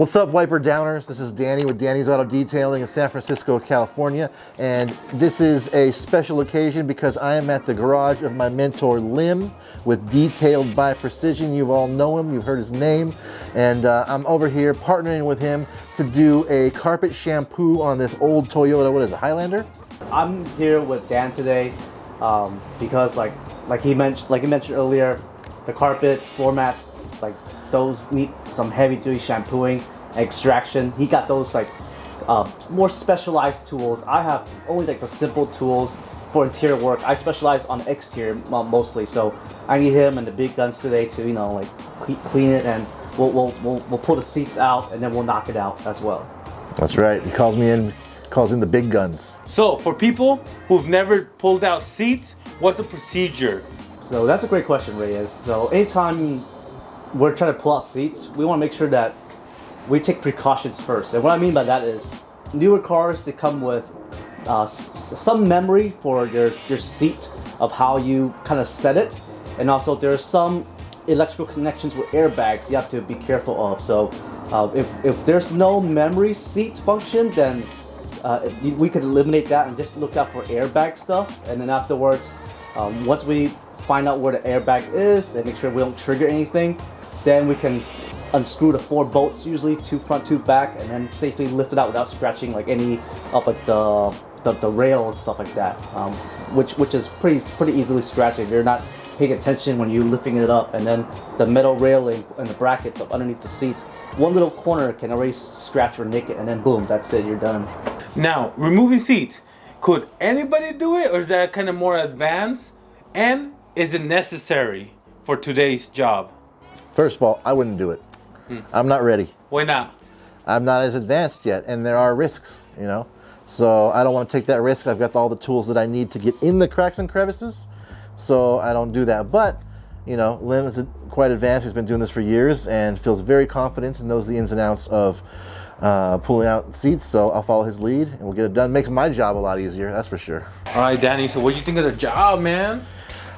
What's up, Wiper Downers? This is Danny with Danny's Auto Detailing in San Francisco, California. And this is a special occasion because I am at the garage of my mentor, Lim, with Detailed by Precision. You all know him, you've heard his name. And I'm over here partnering with him to do a carpet shampoo on this old Toyota, what is it, Highlander? I'm here with Dan today because like he mentioned earlier, the carpets, floor mats, like those need some heavy duty shampooing and extraction. He got those like more specialized tools. I have only like the simple tools for interior work. I specialize on exterior mostly, so I need him and the big guns today to, you know, like clean it, and we'll pull the seats out and then we'll knock it out as well. That's right. He calls in the big guns. So for people who've never pulled out seats, what's the procedure? So that's a great question, Reyes. So anytime we're trying to pull out seats, we want to make sure that we take precautions first. And what I mean by that is newer cars, they come with some memory for your seat of how you kind of set it. And also there's some electrical connections with airbags you have to be careful of. So if there's no memory seat function, then we could eliminate that and just look out for airbag stuff. And then afterwards, once we find out where the airbag is and make sure we don't trigger anything, then we can unscrew the 4 bolts, usually 2 front, 2 back, and then safely lift it out without scratching like any of like the rails, stuff like that, which is pretty easily scratched if you're not paying attention when you're lifting it up. And then the metal railing and the brackets up underneath the seats, one little corner can already scratch or nick it, and then boom, that's it, you're done. Now, removing seats, could anybody do it, or is that kind of more advanced? And is it necessary for today's job? First of all, I wouldn't do it. I'm not ready. Why not? I'm not as advanced yet, and there are risks, you know? So I don't want to take that risk. I've got all the tools that I need to get in the cracks and crevices, so I don't do that. But, you know, Lim is quite advanced. He's been doing this for years and feels very confident and knows the ins and outs of pulling out seats, so I'll follow his lead and we'll get it done. Makes my job a lot easier, that's for sure. All right, Danny, so what do you think of the job, man?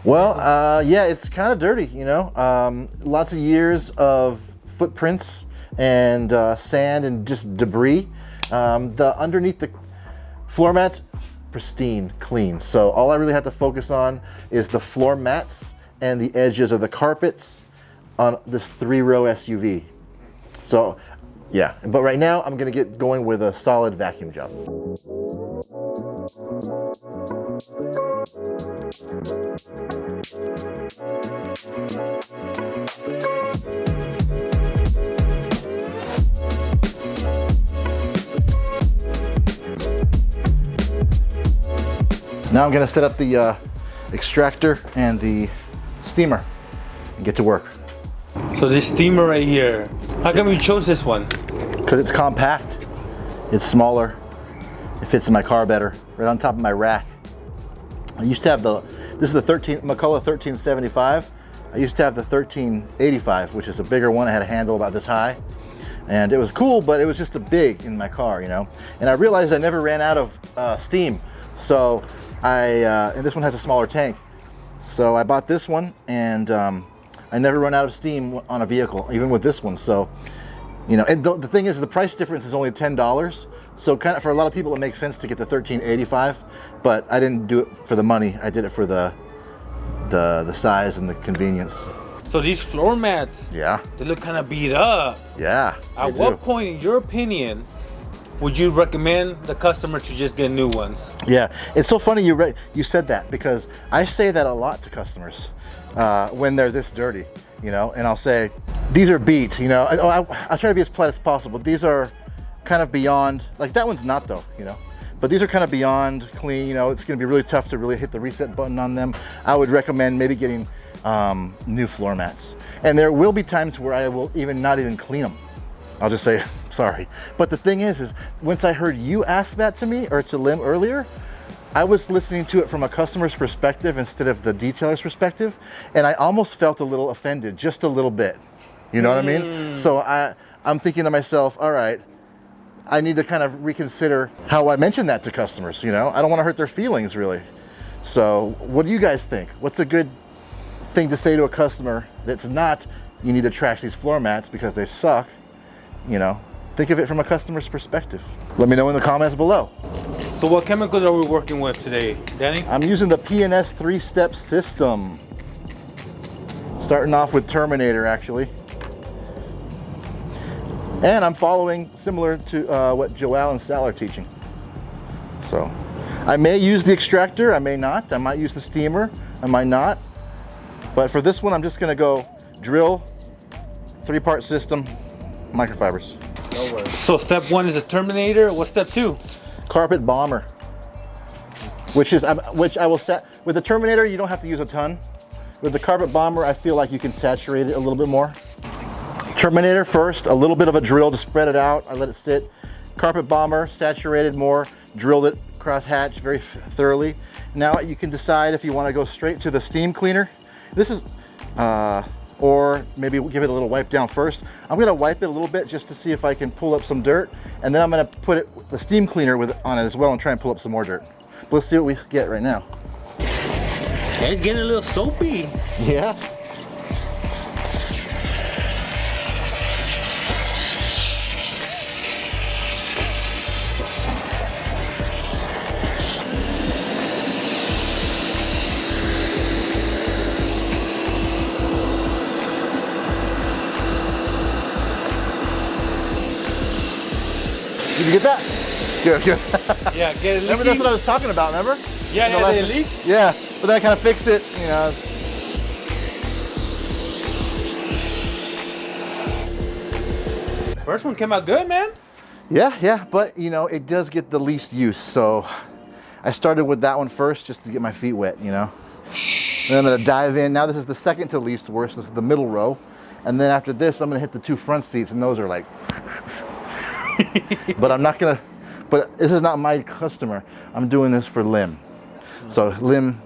Well, yeah, it's kind of dirty, you know. Lots of years of footprints and sand and just debris. The underneath the floor mats, pristine, clean. So all I really have to focus on is the floor mats and the edges of the carpets on this 3-row SUV. So yeah, but right now I'm gonna get going with a solid vacuum job. Now I'm gonna set up the extractor and the steamer and get to work. So this steamer right here, how come you chose this one? Because it's compact, it's smaller, it fits in my car better, right on top of my rack. I used to have this is the McCullough 1375. I used to have the 1385, which is a bigger one. I had a handle about this high. And it was cool, but it was just a big in my car, you know? And I realized I never ran out of steam. So and this one has a smaller tank. So I bought this one, and I never run out of steam on a vehicle, even with this one. So, you know, and the thing is, the price difference is only $10. So kind of for a lot of people, it makes sense to get the 1385, but I didn't do it for the money. I did it for the size and the convenience. So these floor mats, yeah, they look kind of beat up. Yeah. At what point, in your opinion, would you recommend the customer to just get new ones? Yeah, it's so funny you said that, because I say that a lot to customers when they're this dirty, you know, and I'll say, these are beat, you know. I'll try to be as polite as possible. These are kind of beyond, like that one's not though, you know, but these are kind of beyond clean, you know. It's gonna be really tough to really hit the reset button on them. I would recommend maybe getting new floor mats. And there will be times where I will not even clean them. I'll just say, sorry. But the thing is once I heard you ask that to me, or to Lim earlier, I was listening to it from a customer's perspective instead of the detailer's perspective, and I almost felt a little offended, just a little bit. You know what I mean? So I'm thinking to myself, all right, I need to kind of reconsider how I mention that to customers, you know? I don't want to hurt their feelings, really. So what do you guys think? What's a good thing to say to a customer that's not, you need to trash these floor mats because they suck, you know, think of it from a customer's perspective. Let me know in the comments below. So what chemicals are we working with today, Danny? I'm using the P&S 3-step system. Starting off with Terminator, actually. And I'm following similar to what Joelle and Sal are teaching. So I may use the extractor, I may not. I might use the steamer, I might not. But for this one, I'm just gonna go drill, 3-part system, microfibers. No worries. So step 1 is a Terminator. What's step 2? Carpet bomber, which I will set. With the Terminator, you don't have to use a ton. With the carpet bomber, I feel like you can saturate it a little bit more. Terminator first, a little bit of a drill to spread it out. I let it sit. Carpet bomber, saturated more, drilled it cross hatch very thoroughly. Now you can decide if you want to go straight to the steam cleaner. This is, or maybe give it a little wipe down first. I'm gonna wipe it a little bit just to see if I can pull up some dirt, and then I'm gonna put the steam cleaner on it as well and try and pull up some more dirt. But let's see what we get right now. Yeah, it's getting a little soapy. Yeah. Did you get that? Good, good. Yeah, get it. Remember, that's what I was talking about, remember? Yeah, In the yeah, last- they leak. Yeah, but then I kind of fixed it, you know. First one came out good, man. Yeah, but you know, it does get the least use. So I started with that one first just to get my feet wet, you know. And I'm gonna dive in. Now this is the second to least worst. This is the middle row. And then after this, I'm gonna hit the 2 front seats, and those are like, but I'm not gonna, but this is not my customer. I'm doing this for Lim. So Lim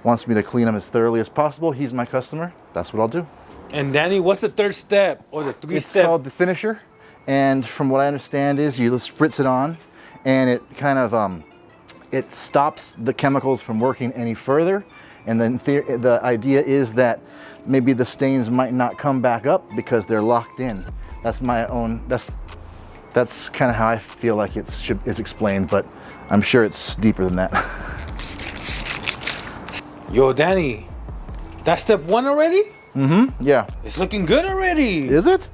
wants me to clean him as thoroughly as possible. He's my customer. That's what I'll do. And Danny, what's the 3rd step or the 3 It's step? called the finisher. And from what I understand is you spritz it on, and it kind of, it stops the chemicals from working any further. And then the idea is that maybe the stains might not come back up because they're locked in. That's my own, that's kind of how I feel like it's explained, but I'm sure it's deeper than that. Yo, Danny, that's step 1 already? Mm-hmm, yeah. It's looking good already. Is it?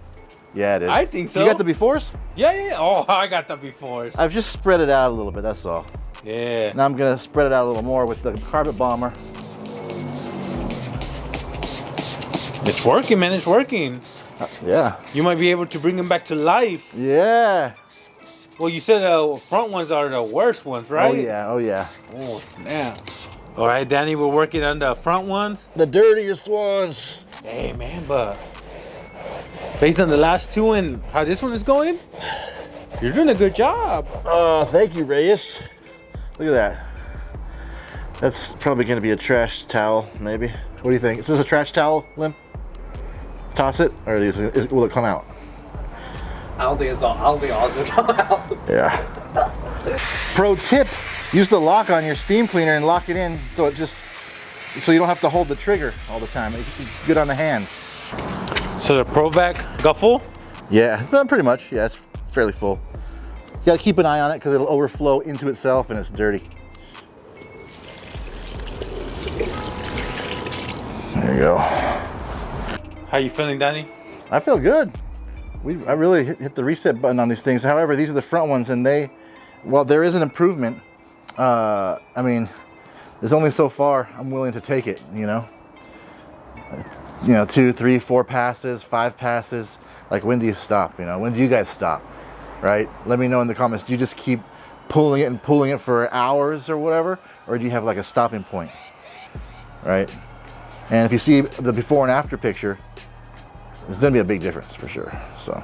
Yeah, it is. I think so. You got the befores? Yeah. Oh, I got that before. I've just spread it out a little bit, that's all. Yeah. Now I'm gonna spread it out a little more with the carpet bomber. It's working, man. It's working. Yeah. You might be able to bring them back to life. Yeah. Well, you said the front ones are the worst ones, right? Oh yeah, oh yeah. Oh, snap. All right, Danny, we're working on the front ones. The dirtiest ones. Hey, man, but based on the last 2 and how this one is going, you're doing a good job. Oh, thank you, Reyes. Look at that. That's probably gonna be a trash towel, maybe. What do you think? Is this a trash towel, Lim? Toss it, or will it come out? I don't think it's all. I don't think all is gonna come out. Yeah. Pro tip: use the lock on your steam cleaner and lock it in, so you don't have to hold the trigger all the time. It's good on the hands. So the Provac got full? Yeah, well, pretty much. Yeah, it's fairly full. You gotta keep an eye on it because it'll overflow into itself and it's dirty. There you go. How you feeling, Danny? I feel good. I really hit the reset button on these things. However, these are the front ones, and well, there is an improvement. I mean, there's only so far I'm willing to take it, you know? 2, 3, 4 passes, 5 passes. Like, when do you stop, you know? When do you guys stop, right? Let me know in the comments. Do you just keep pulling it for hours or whatever? Or do you have like a stopping point, right? And if you see the before and after picture, there's gonna be a big difference for sure, so.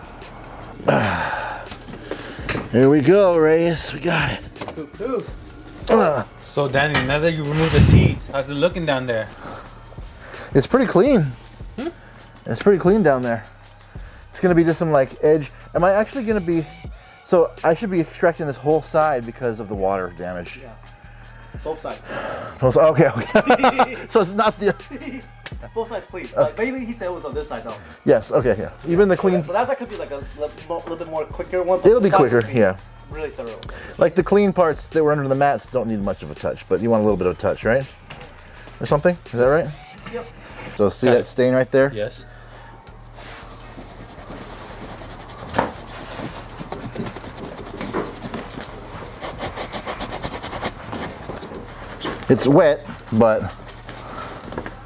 Here we go, Reyes, we got it. So Danny, now that you removed the seats, how's it looking down there? It's pretty clean. It's pretty clean down there. It's gonna be just some like edge. Am I actually gonna be, so I should be extracting this whole side because of the water damage. Yeah. Both sides. Okay. So it's not the, Both sides, please. Maybe he said it was on this side though. Yes. Okay. Yeah. Even the clean. So that could be like a little bit more quicker one. But It'll be this side quicker. must be Yeah. Really thorough. Like the clean parts that were under the mats don't need much of a touch, but you want a little bit of a touch, right? Or something? Is that right? Yep. So see Got that it. stain right there? Yes. It's wet, but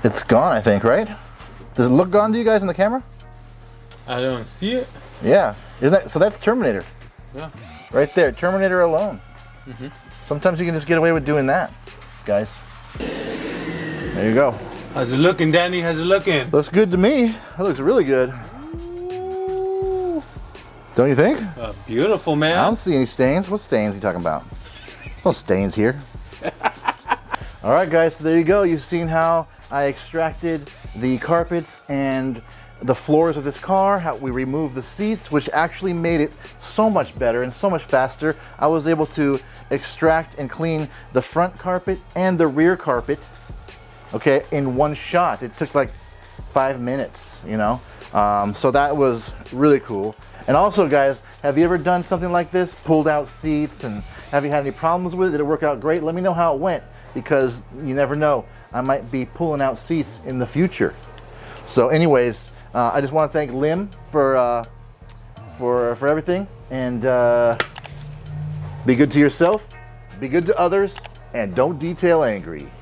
it's gone, I think, right? Does it look gone to you guys in the camera? I don't see it. Yeah. Isn't that so? That's Terminator. Yeah. Right there, Terminator alone. Sometimes you can just get away with doing that, guys. There you go. How's it looking, Danny? How's it looking? Looks good to me. That looks really good. Don't you think? Beautiful, man. I don't see any stains. What stains are you talking about? There's no stains here. All right, guys, so there you go. You've seen how I extracted the carpets and the floors of this car, how we removed the seats, which actually made it so much better and so much faster. I was able to extract and clean the front carpet and the rear carpet, okay, in one shot. It took like 5 minutes, you know? So that was really cool. And also, guys, have you ever done something like this? Pulled out seats, and have you had any problems with it? Did it work out great? Let me know how it went, because you never know. I might be pulling out seats in the future. So anyways, I just want to thank Lim for everything, and be good to yourself, be good to others, and don't detail angry.